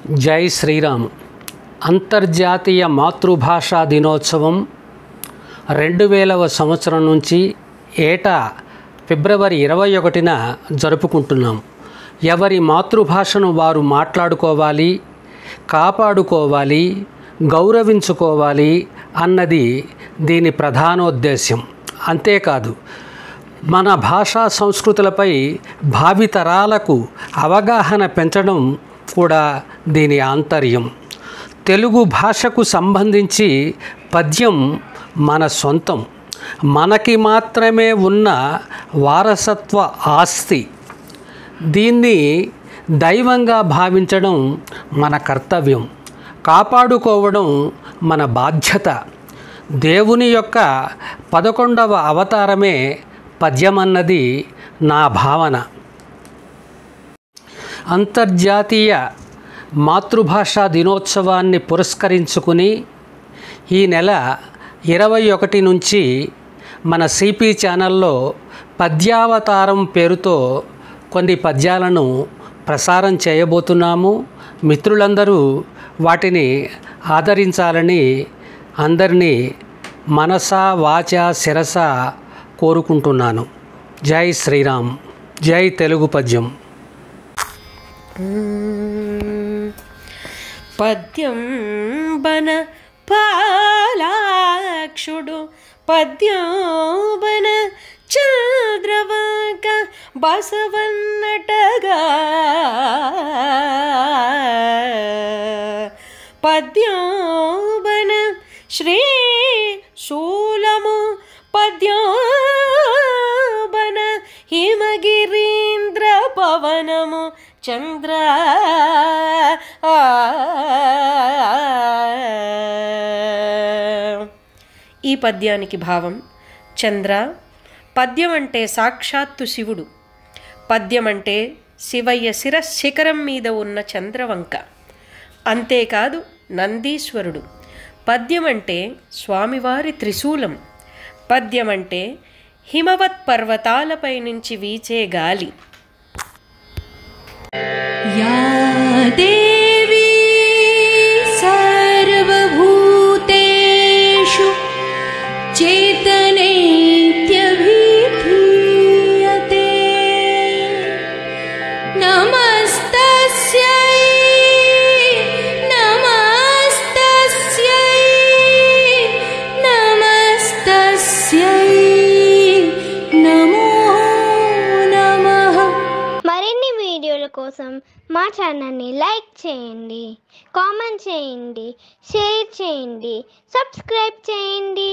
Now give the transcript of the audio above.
జై శ్రీరామ్. అంతర్జాతీయ మాతృభాషా దినోత్సవం 2000వ సంవత్సరం నుంచి ఏటా ఫిబ్రవరి 21న జరుపుకుంటున్నాం. ఎవరి మాతృభాషను వారు మాట్లాడుకోవాలి, కాపాడుకోవాలి, గౌరవించుకోవాలి అన్నది దీని ప్రధానోద్దేశ్యం. అంతేకాదు, మన భాషా సంస్కృతులపై భావితరాలకు అవగాహన పెంచడం కూడా దీని ఆంతర్యం. తెలుగు భాషకు సంబంధించి పద్యం మన సొంతం, మనకి మాత్రమే ఉన్న వారసత్వ ఆస్తి. దీన్ని దైవంగా భావించడం మన కర్తవ్యం, కాపాడుకోవడం మన బాధ్యత. దేవుని యొక్క 11వ అవతారమే పద్యమన్నది నా భావన. అంతర్జాతీయ మాతృభాషా దినోత్సవాన్ని పురస్కరించుకుని ఈ నెల 21 నుంచి మన సిపి ఛానల్లో పద్యావతారం పేరుతో కొన్ని పద్యాలను ప్రసారం చేయబోతున్నాము. మిత్రులందరూ వాటిని ఆదరించాలని అందరినీ మనసా వాచా శిరస కోరుకుంటున్నాను. జై శ్రీరామ్. జై తెలుగు పద్యం. పద్యం బన పాలాక్షుడు పద్యం బన చంద్రవంక బసవన్నటగా పద్యం బన శ్రీ శూలము పద్యం బన హిమగిరీంద్ర పవనము చంద్ర ఈ పద్యానికి భావం. చంద్ర, పద్యం అంటే సాక్షాత్తు శివుడు. పద్యం అంటే శివయ్య శిరశిఖరం మీద ఉన్న చంద్రవంక. అంతేకాదు నందీశ్వరుడు. పద్యం అంటే స్వామివారి త్రిశూలం. పద్యం అంటే హిమవత్ పర్వతాలపై నుంచి వీచే గాలి. या देवी सर्वभूतेषु चेतनेत्यभिधीयते नमस्तस्यै नमस्तस्यै नमस्तस्यै नमो नमः. మరిన్ని వీడియోల కోసం మా ఛానల్ని లైక్ చేయండి, కామెంట్ చేయండి, షేర్ చేయండి, సబ్స్క్రైబ్ చేయండి.